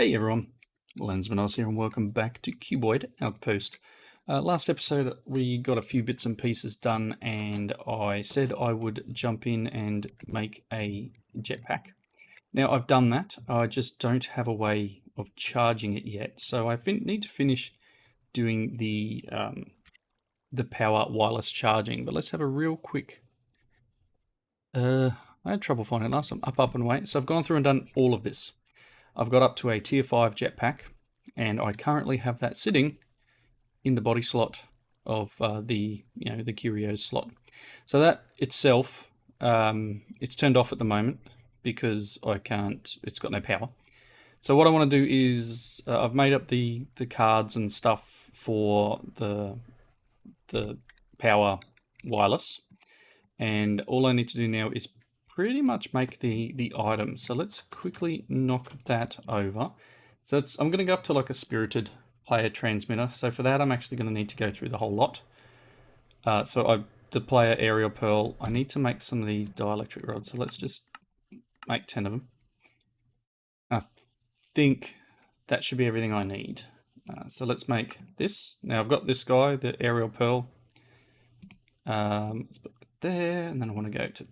Hey everyone, Lensmanos here and welcome back to Cuboid Outpost. Last episode we got a few bits and pieces done and I said I would jump in and make a jetpack. Now I've done that, I just don't have a way of charging it yet, so I need to finish doing the power wireless charging, but let's have a real quick... I had trouble finding it last time. Up and away. So I've gone through and done all of this. I've got up to a tier 5 jetpack, and I currently have that sitting in the body slot of the curio slot. So that itself, it's turned off at the moment because I can't. It's got no power. So what I want to do is I've made up the cards and stuff for the power wireless, and all I need to do now is pretty much make the item. So let's quickly knock that over. So I'm going to go up to like a spirited player transmitter. So for that, I'm actually going to need to go through the whole lot. The player aerial pearl, I need to make some of these dielectric rods. So let's just make 10 of them. I think that should be everything I need. So let's make this. Now I've got this guy, the aerial pearl. Let's put it there, and then I want to go to...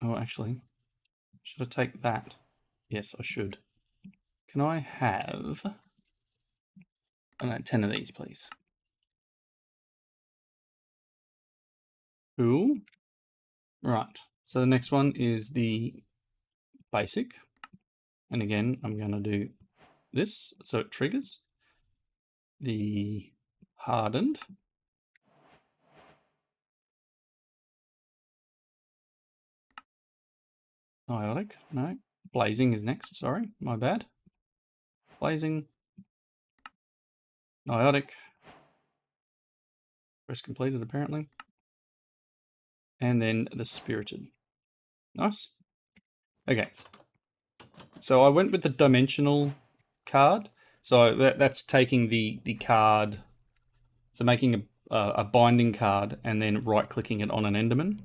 Oh, actually, should I take that? Yes, I should. Can I have... I don't know, 10 of these, please. Cool. Right, so the next one is the basic. And again, I'm going to do this, so it triggers. The hardened. Iotic, no. Blazing is next, sorry, my bad. Blazing. Iotic. Quest completed, apparently. And then the spirited. Nice. Okay. So I went with the dimensional card. So that's taking the card, so making a binding card and then right clicking it on an Enderman.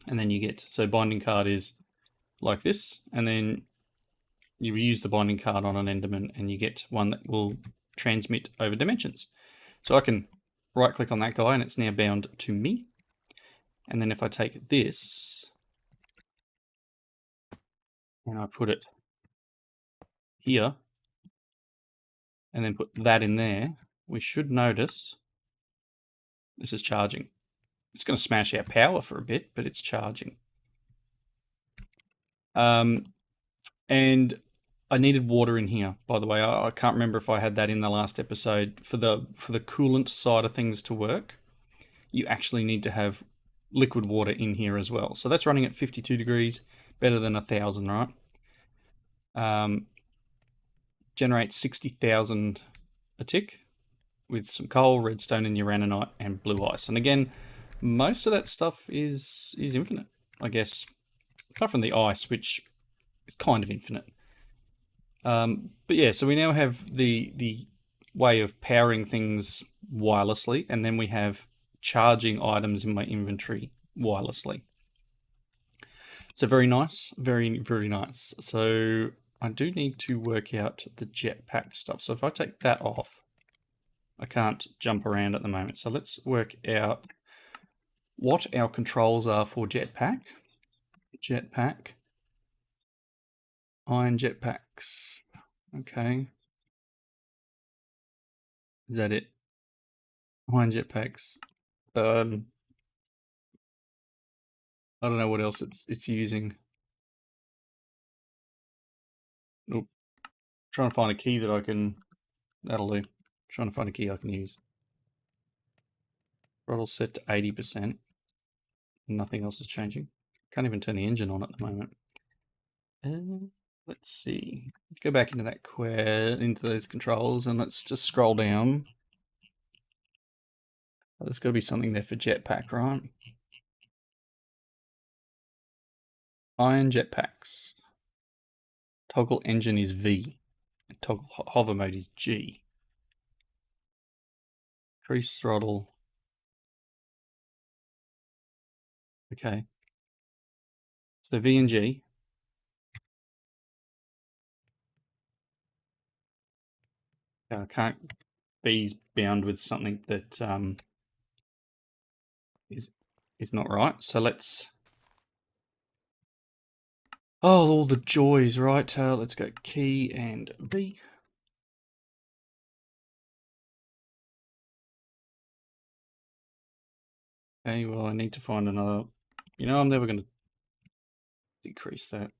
And then you get, so binding card is like this, and then you use the binding card on an Enderman and you get one that will transmit over dimensions. So I can right click on that guy and it's now bound to me. And then if I take this and I put it here and then put that in there, we should notice this is charging. It's going to smash our power for a bit, but it's charging. And I needed water in here, by the way. I can't remember if I had that in the last episode. For the coolant side of things to work, you actually need to have liquid water in here as well. So that's running at 52 degrees, better than 1,000, right? Generates 60,000 a tick with some coal, redstone, and uraninite, and blue ice. And again, most of that stuff is infinite, I guess, apart from the ice, which is kind of infinite. But yeah, so we now have the way of powering things wirelessly, and then we have charging items in my inventory wirelessly. So very nice, very, very nice. So I do need to work out the jetpack stuff. So if I take that off, I can't jump around at the moment. So let's work out what our controls are for jetpack. Jetpack. Iron jetpacks. Okay. Is that it? Iron jetpacks. I don't know what else it's using. Nope. Trying to find a key that I can... That'll do. Trying to find a key I can use. Throttle set to 80%. Nothing else is changing. Can't even turn the engine on at the moment. Let's see. Go back into that into those controls, and let's just scroll down. Oh, there's got to be something there for jetpack, right? Iron jetpacks. Toggle engine is V. And toggle hover mode is G. Increase throttle. Okay. So V and G. I can't be bound with something that is not right. So let's... Oh, all the joys, right? Let's go key and B. Okay, well, I need to find another... You know, I'm never going to decrease that.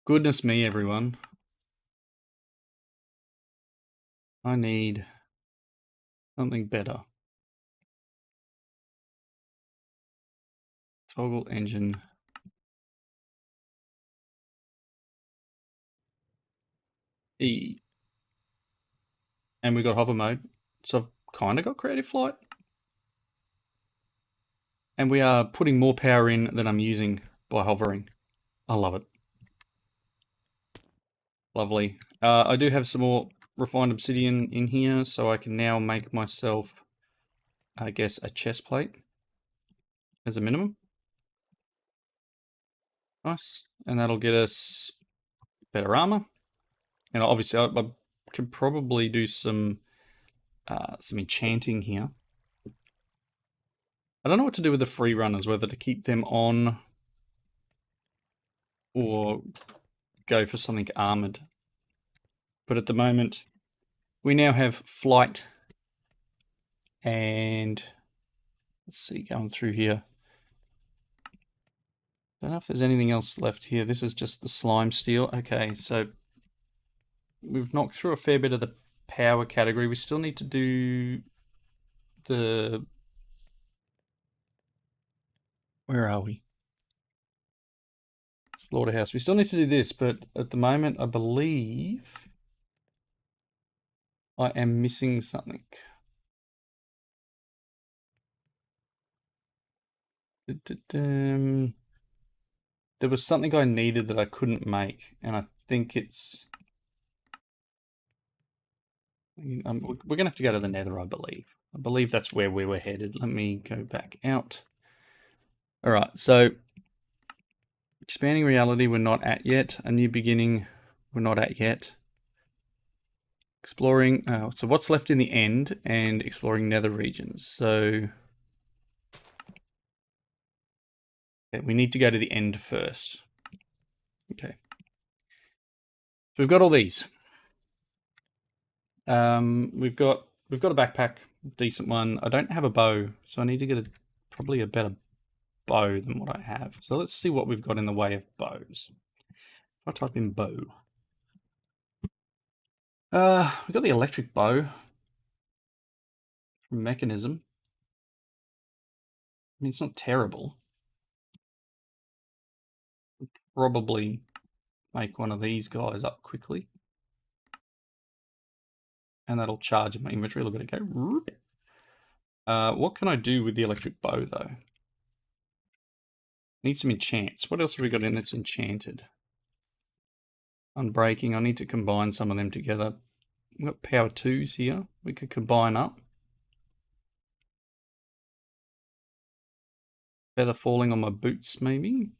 Goodness me, everyone. I need something better. Toggle engine. E. And we got hover mode. So I've kind of got creative flight. And we are putting more power in than I'm using by hovering. I love it. Lovely. I do have some more refined obsidian in here, so I can now make myself, I guess, a chest plate as a minimum. Nice. And that'll get us better armor. And obviously I could probably do some enchanting here. I don't know what to do with the free runners, whether to keep them on or go for something armored. But at the moment, we now have flight and let's see, going through here. Don't know if there's anything else left here. This is just the slime steel. Okay, so we've knocked through a fair bit of the power category. We still need to do the... Where are we? Slaughterhouse. We still need to do this, but at the moment, I believe I am missing something. There was something I needed that I couldn't make, and I think it's... we're going to have to go to the nether, I believe. I believe that's where we were headed. Let me go back out. All right, so expanding reality we're not at yet. A new beginning we're not at yet. Exploring, so what's left in the end and exploring nether regions. So okay, we need to go to the end first. Okay. So we've got all these. We've got a backpack, decent one. I don't have a bow, so I need to get probably a better bow than what I have. So let's see what we've got in the way of bows. If I type in bow. We've got the electric bow from Mechanism. I mean, it's not terrible. Probably make one of these guys up quickly. And that'll charge my inventory. Look at it go. What can I do with the electric bow, though? Need some enchants. What else have we got in that's enchanted? Unbreaking. I need to combine some of them together. We've got power 2s here. We could combine up. Feather falling on my boots, maybe.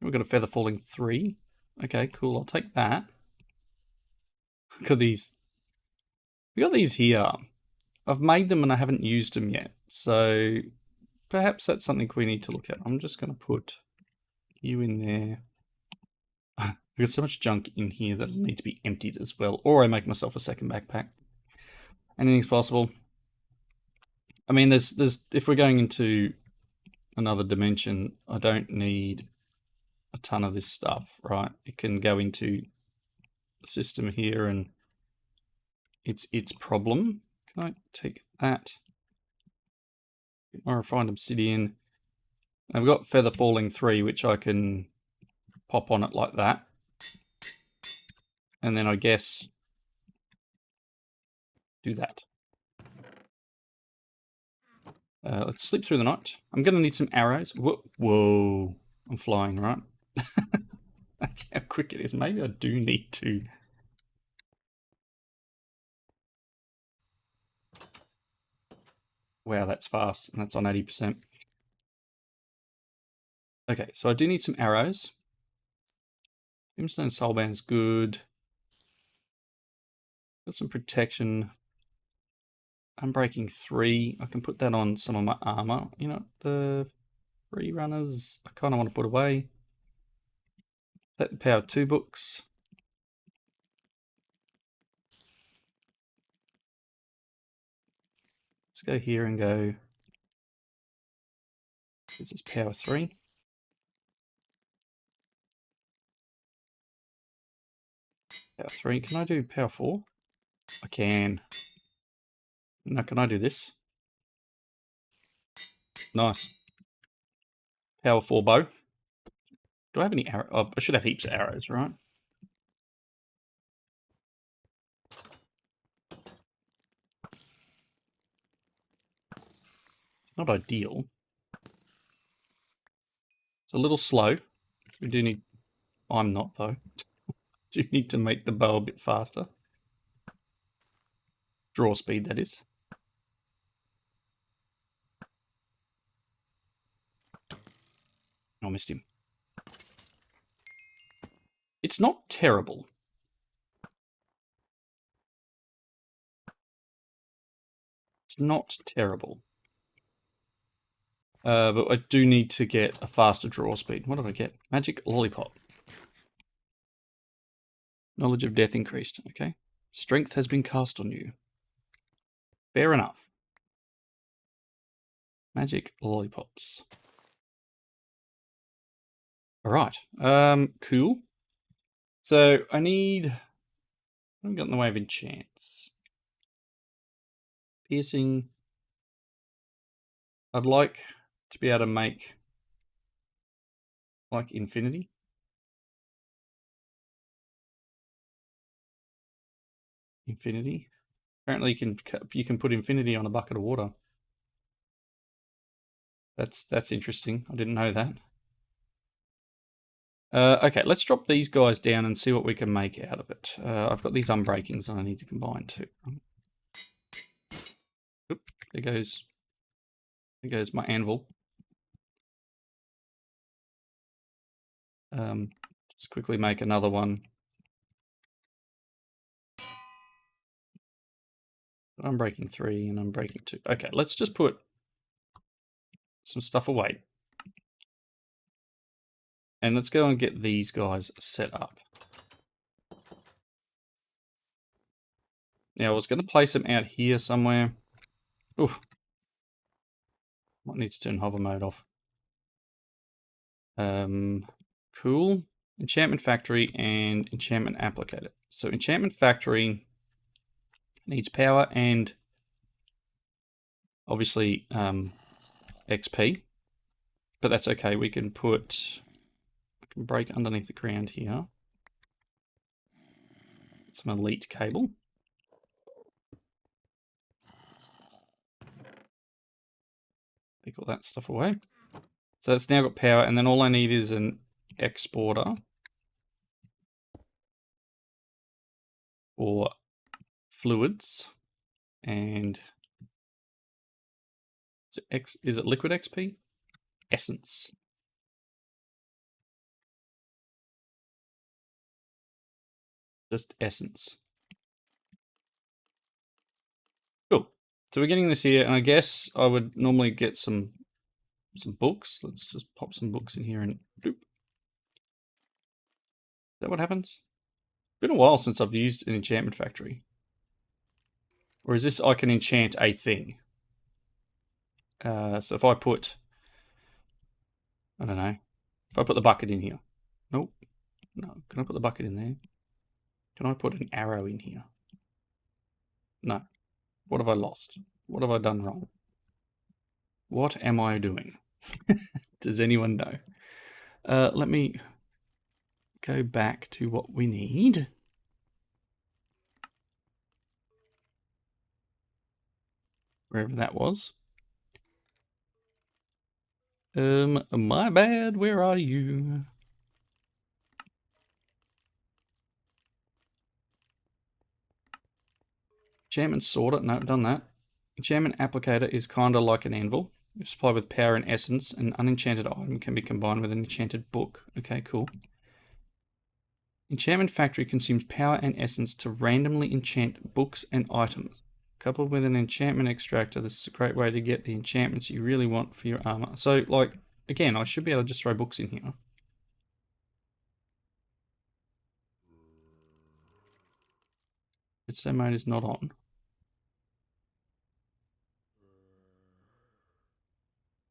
We've got a feather falling 3. Okay, cool. I'll take that. Look at these. We got these here. I've made them and I haven't used them yet. So perhaps that's something we need to look at. I'm just going to put you in there. I've got so much junk in here that'll need to be emptied as well. Or I make myself a second backpack. Anything's possible. I mean, there's if we're going into another dimension, I don't need a ton of this stuff, right? It can go into the system here and it's its problem. Can I take that? Get my refined obsidian. I've got feather falling 3, which I can pop on it like that. And then I guess do that. Let's sleep through the night. I'm going to need some arrows. Whoa. I'm flying, right? That's how quick it is. Maybe I do need to. Wow, that's fast. And that's on 80%. Okay, so I do need some arrows. Brimstone Soulband's good. Got some protection. Unbreaking 3. I can put that on some of my armor. You know, the free runners I kind of want to put away. Set the power 2 books. Let's go here and go. This is power 3. Power 3. Can I do power 4? I can. Now, can I do this? Nice. Power 4 bow. Do I have any arrows? Oh, I should have heaps of arrows, right? It's not ideal. It's a little slow. We do need... I'm not, though. Do need to make the bow a bit faster. Draw speed, that is. I missed him. It's not terrible. It's not terrible. But I do need to get a faster draw speed. What did I get? Magic Lollipop. Knowledge of death increased. Okay. Strength has been cast on you. Fair enough. Magic Lollipops. Alright. Cool. So I need... What have I got in the way of enchants? Piercing. I'd like to be able to make like infinity. Infinity. Apparently you can put infinity on a bucket of water. That's interesting. I didn't know that. Okay, let's drop these guys down and see what we can make out of it. I've got these unbreakings that I need to combine too. Oop, there goes my anvil. Just quickly make another one. Unbreaking 3 and unbreaking 2. Okay, let's just put some stuff away. And let's go and get these guys set up. Now, I was going to place them out here somewhere. Oof. Might need to turn hover mode off. Cool. Enchantment Factory and Enchantment Applicator. So Enchantment Factory needs power and obviously XP. But that's okay. We can put... I can break underneath the ground here. Some elite cable. Take all that stuff away. So it's now got power, and then all I need is an exporter for fluids. And is it liquid XP? Essence. Just essence. Cool. So we're getting this here, and I guess I would normally get some books. Let's just pop some books in here and doop. Is that what happens? It's been a while since I've used an enchantment factory. Or is this I can enchant a thing? So if I put, I don't know, if I put the bucket in here. Nope. No. Can I put the bucket in there? Can I put an arrow in here? No. What have I lost? What have I done wrong? What am I doing? Does anyone know? Let me go back to what we need. Wherever that was. My bad, where are you? Enchantment Sorter, no, done that. Enchantment Applicator is kind of like an anvil. You supply with power and essence. An unenchanted item can be combined with an enchanted book. Okay, cool. Enchantment Factory consumes power and essence to randomly enchant books and items. Coupled with an enchantment extractor, this is a great way to get the enchantments you really want for your armor. So, like, again, I should be able to just throw books in here. Redstone mode is not on.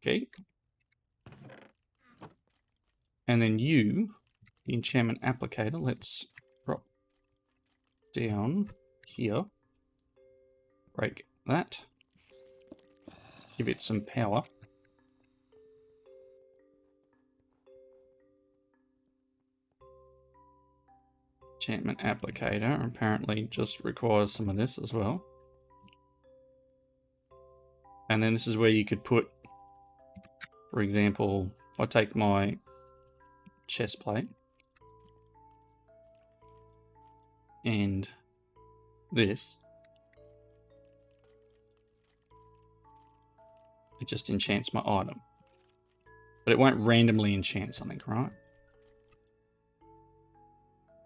Okay. And then you, the enchantment applicator, let's drop down here. Break that. Give it some power. Enchantment applicator apparently just requires some of this as well. And then this is where you could put, for example, if I take my chest plate and this, it just enchants my item. But it won't randomly enchant something, right?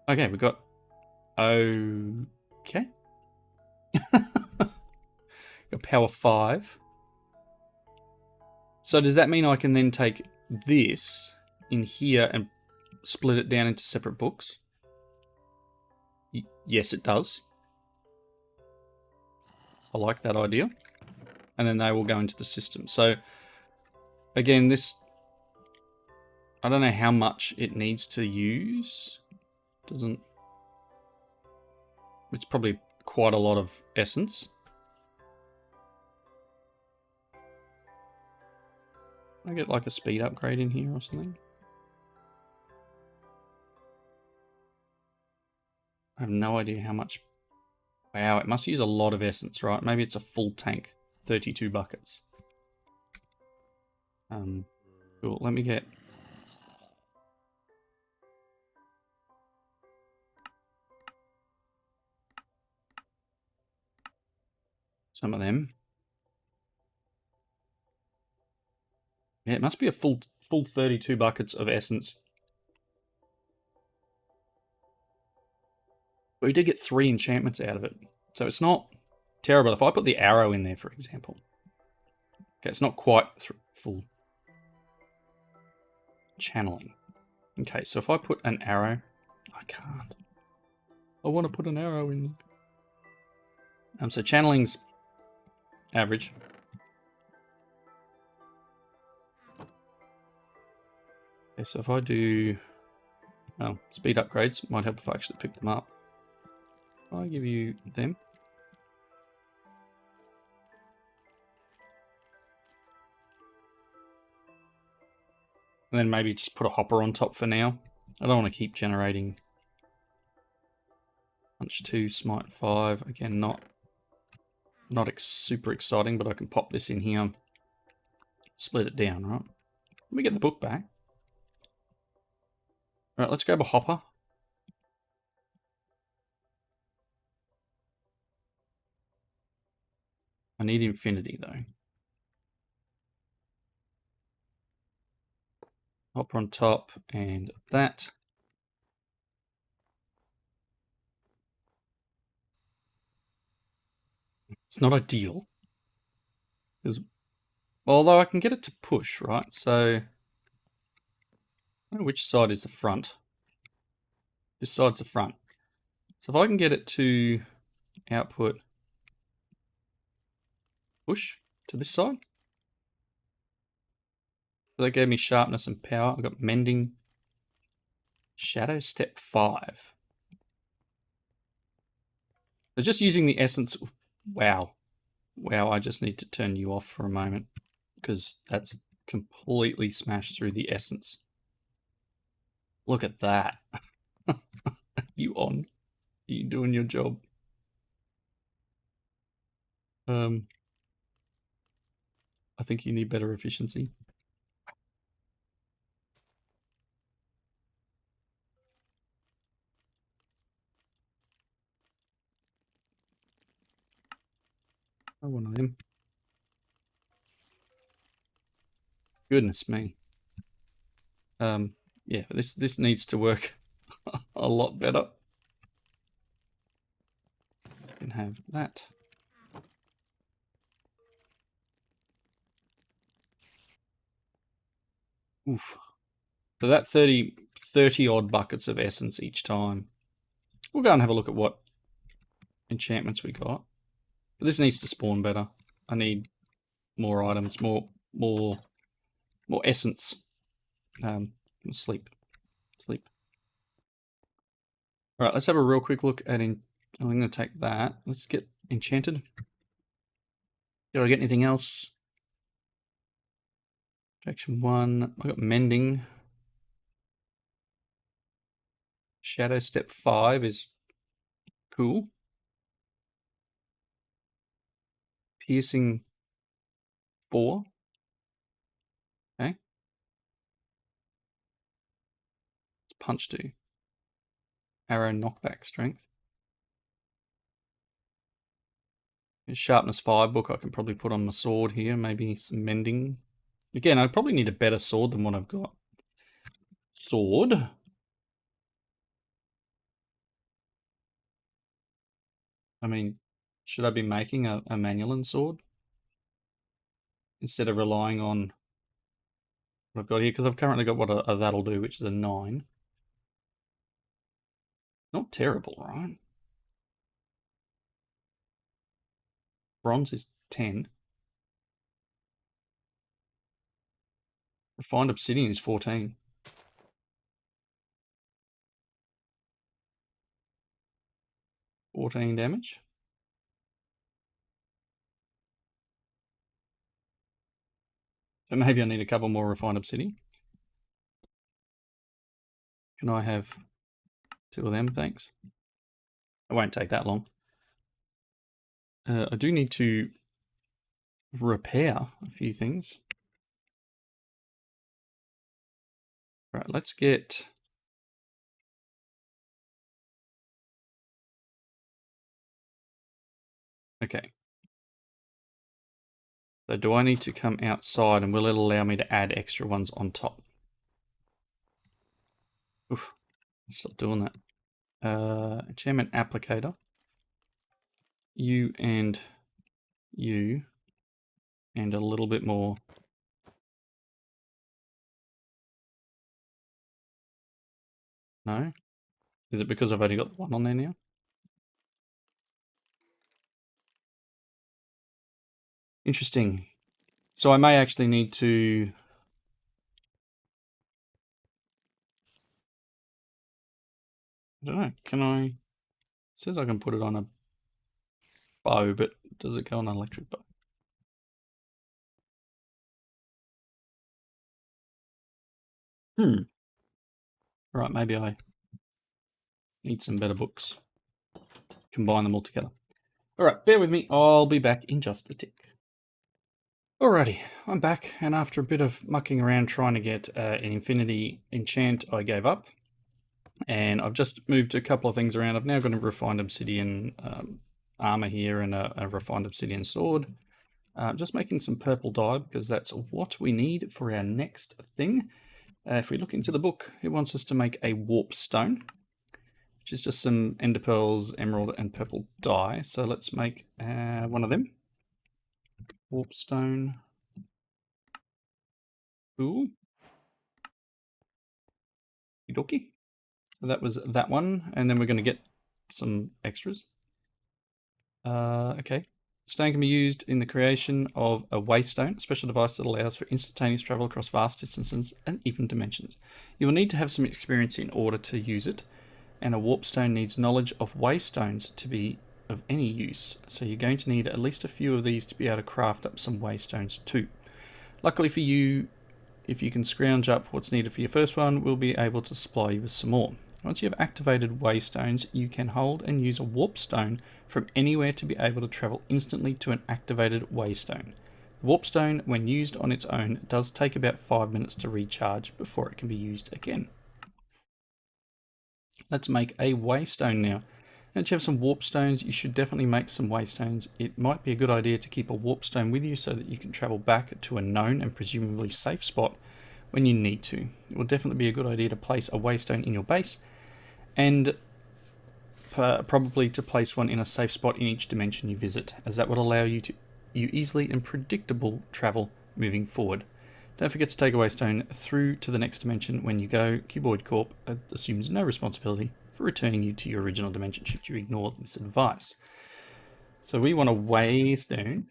Okay, we got... Okay. Got power 5. So does that mean I can then take this in here and split it down into separate books? Yes, it does. I like that idea. And then they will go into the system. So, again, this... I don't know how much it needs to use. Doesn't... It's probably quite a lot of essence. I get like a speed upgrade in here or something. I have no idea how much. Wow, it must use a lot of essence, right? Maybe it's a full tank, 32 buckets. Cool. Let me get some of them. Yeah, it must be a full 32 buckets of essence. But we did get 3 enchantments out of it. So it's not terrible. If I put the arrow in there, for example. Okay, it's not quite full. Channeling. Okay, so if I put an arrow... I can't. I want to put an arrow in there. So channeling's average. Okay, so if I do... Oh, speed upgrades. Might help if I actually pick them up. I'll give you them. And then maybe just put a hopper on top for now. I don't want to keep generating. Punch 2, smite 5. Again, not super exciting, but I can pop this in here. Split it down, right? Let me get the book back. Alright, let's grab a hopper. I need infinity, though. Hopper on top, and that. It's not ideal. Because, although I can get it to push, right? So, I don't know which side is the front. This side's the front. So if I can get it to output push to this side. So that gave me sharpness and power. I've got mending. Shadow step 5. So just using the essence. Wow. Wow, I just need to turn you off for a moment. Because that's completely smashed through the essence. Look at that. You on? Are you doing your job? I think you need better efficiency. I want one of them. Goodness me. Yeah, this needs to work a a lot better. Can have that. Oof. So that 30 odd buckets of essence each time. We'll go and have a look at what enchantments we got. But this needs to spawn better. I need more items, more essence. Sleep. All right, let's have a real quick look at I'm going to take that. Let's get enchanted. Did I get anything else? Section 1. I got mending. Shadow step 5 is cool. Piercing 4. Okay. What's punch do? Arrow knockback strength. Sharpness 5 book I can probably put on my sword here. Maybe some mending. Again, I probably need a better sword than what I've got. Sword. I mean, should I be making a Manulan sword? Instead of relying on what I've got here? Because I've currently got what a that'll do, which is a 9. Not terrible, right? Bronze is 10. Refined obsidian is 14. 14 damage. So maybe I need a couple more refined obsidian. Can I have 2 of them, thanks? It won't take that long. I do need to repair a few things. Right, let's get... Okay. So do I need to come outside and will it allow me to add extra ones on top? Oof, stop doing that. Enchantment applicator. You and a little bit more. No? Is it because I've only got the one on there now? Interesting. So I may actually need to... I don't know, can I... It says I can put it on a bow, but does it go on an electric bow? Right, maybe I need some better books. Combine them all together. Alright, bear with me, I'll be back in just a tick. Alrighty, I'm back, and after a bit of mucking around trying to get an infinity enchant, I gave up. And I've just moved a couple of things around. I've now got a refined obsidian armor here and a refined obsidian sword. Just making some purple dye because that's what we need for our next thing. If we look into the book, it wants us to make a warp stone, which is just some ender pearls, emerald, and purple dye. So let's make one of them. Warp stone. Cool. Okie. So that was that one, and then we're going to get some extras. Okay. Stone can be used in the creation of a waystone, a special device that allows for instantaneous travel across vast distances and even dimensions. You will need to have some experience in order to use it, and a warp stone needs knowledge of waystones to be of any use. So you're going to need at least a few of these to be able to craft up some waystones too. Luckily for you, if you can scrounge up what's needed for your first one, we'll be able to supply you with some more. Once you have activated waystones, you can hold and use a warp stone from anywhere to be able to travel instantly to an activated waystone. The warp stone, when used on its own, does take about 5 minutes to recharge before it can be used again. Let's make a waystone now. Now that you have some warp stones, you should definitely make some waystones. It might be a good idea to keep a warp stone with you so that you can travel back to a known and presumably safe spot when you need to. It will definitely be a good idea to place a waystone in your base, and probably to place one in a safe spot in each dimension you visit, as that would allow you easily and predictable travel moving forward. Don't forget to take away stone through to the next dimension when you go. Cuboid Corp assumes no responsibility for returning you to your original dimension should you ignore this advice. So we want to weigh stone.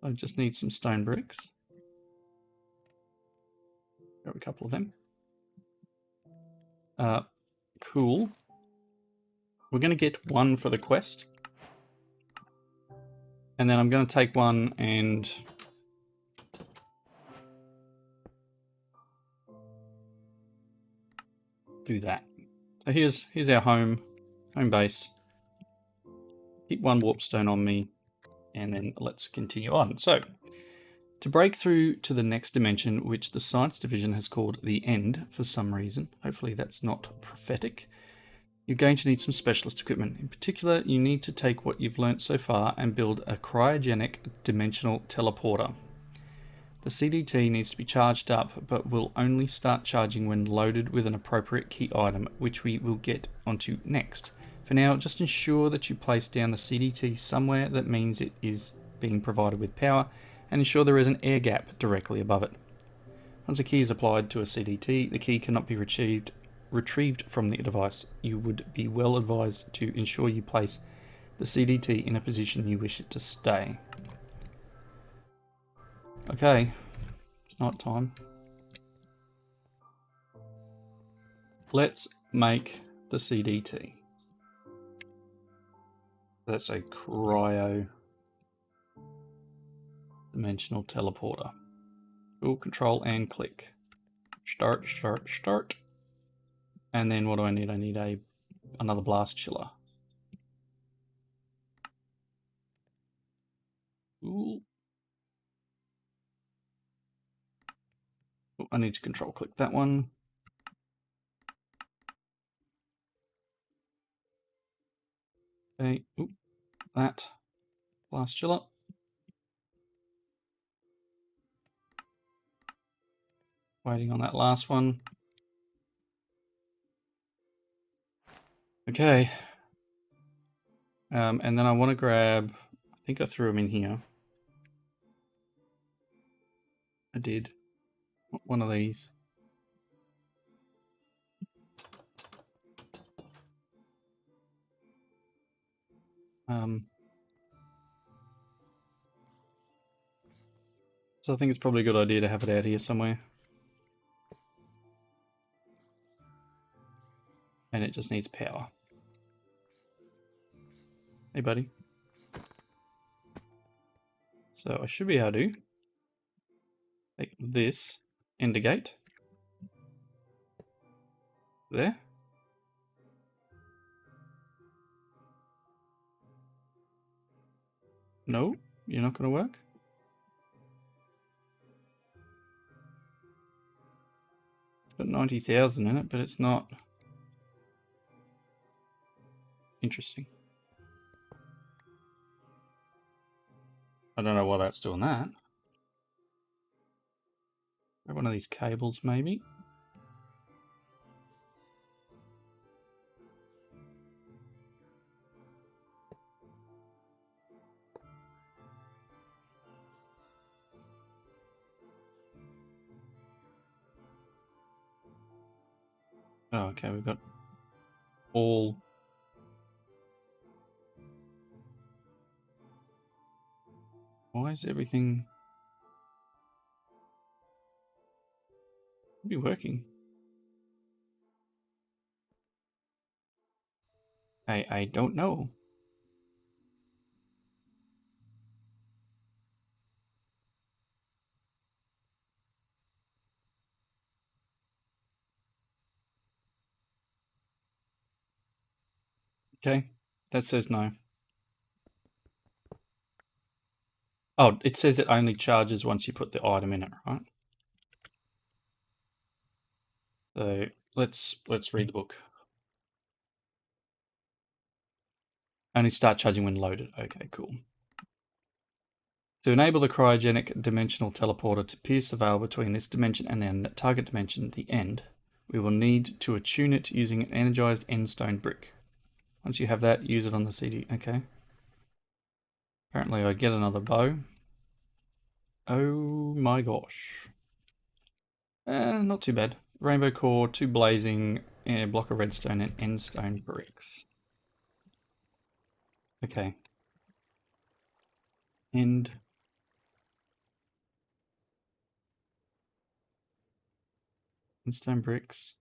I just need some stone bricks. Grab a couple of them. Cool. We're going to get one for the quest. And then I'm going to take one and do that. So here's our home base. Keep one warp stone on me, and then let's continue on. So to break through to the next dimension, which the science division has called the end for some reason, hopefully that's not prophetic, you're going to need some specialist equipment. In particular, you need to take what you've learnt so far and build a cryogenic dimensional teleporter. The CDT needs to be charged up, but will only start charging when loaded with an appropriate key item, which we will get onto next. For now, just ensure that you place down the CDT somewhere that means it is being provided with power, and ensure there is an air gap directly above it. Once a key is applied to a CDT, the key cannot be retrieved from the device. You would be well advised to ensure you place the CDT in a position you wish it to stay. Okay, it's night time. Let's make the CDT. That's a cryo dimensional teleporter. Cool, control and click. Start, start, start. And then what do I need? I need another blast chiller. Ooh. Oh, I need to control click that one. Okay, ooh, that blast chiller. Waiting on that last one. Okay. And then I want to grab, I think I threw them in here. I did. One of these. So I think it's probably a good idea to have it out here somewhere. And it just needs power. Hey, buddy. So I should be able to take this ender gate. There. No, you're not going to work. It's got 90,000 in it, but it's not. Interesting. I don't know why that's doing that. Grab one of these cables, maybe. Oh, okay, we've got all. Why is everything be working? I don't know. Okay, that says no. Oh, it says it only charges once you put the item in it, right? So let's read the book. Only start charging when loaded. Okay, cool. To enable the cryogenic dimensional teleporter to pierce the veil between this dimension and then target dimension, the end, We will need to attune it using an energized endstone brick. Once you have that, use it on the CD. Okay. Apparently I get another bow. Oh my gosh. Not too bad. Rainbow core, 2 blazing, a block of redstone and endstone bricks. Okay. Endstone bricks.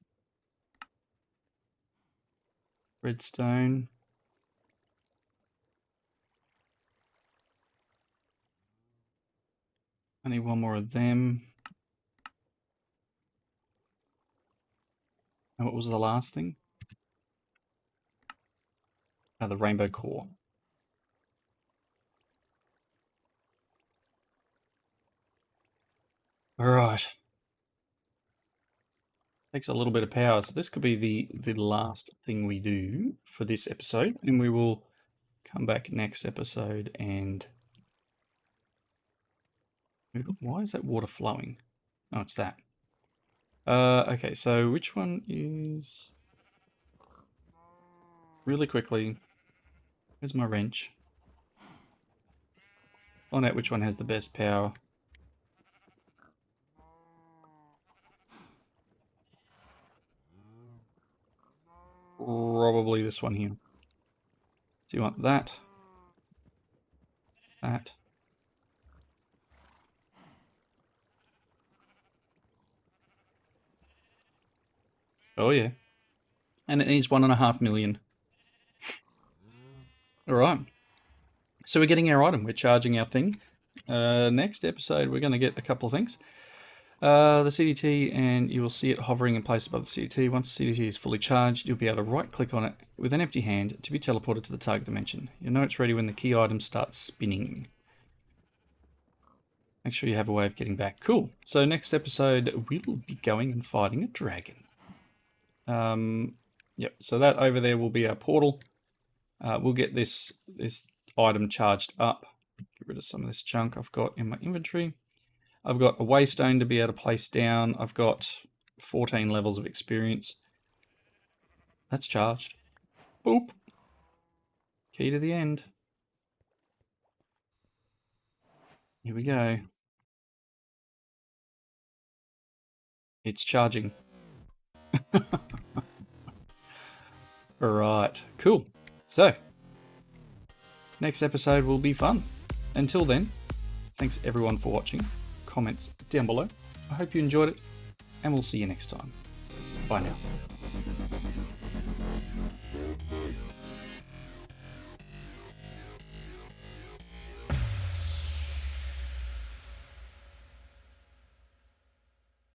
Redstone. I need one more of them. And what was the last thing? Oh, the rainbow core. Alright. Takes a little bit of power, so this could be the last thing we do for this episode, and we will come back next episode and... Why is that water flowing? Oh, it's that. Okay, so which one is... Really quickly, where's my wrench? Find out which one has the best power. Probably this one here. So you want that, that. Oh yeah. And it needs 1.5 million. Alright. So we're getting our item, we're charging our thing. Next episode we're going to get a couple of things. The CDT, and you will see it hovering in place above the CDT. Once the CDT is fully charged, you'll be able to right click on it with an empty hand to be teleported to the target dimension. You'll know it's ready when the key item starts spinning. Make sure you have a way of getting back. Cool. So next episode we'll be going and fighting a dragon. Yep, so that over there will be our portal. We'll get this item charged up. Get rid of some of this junk I've got in my inventory. I've got a waystone to be able to place down. I've got 14 levels of experience. That's charged. Boop. Key to the end. Here we go. It's charging. Alright, cool. So, next episode will be fun. Until then, thanks everyone for watching. Comments down below. I hope you enjoyed it, and we'll see you next time. Bye now.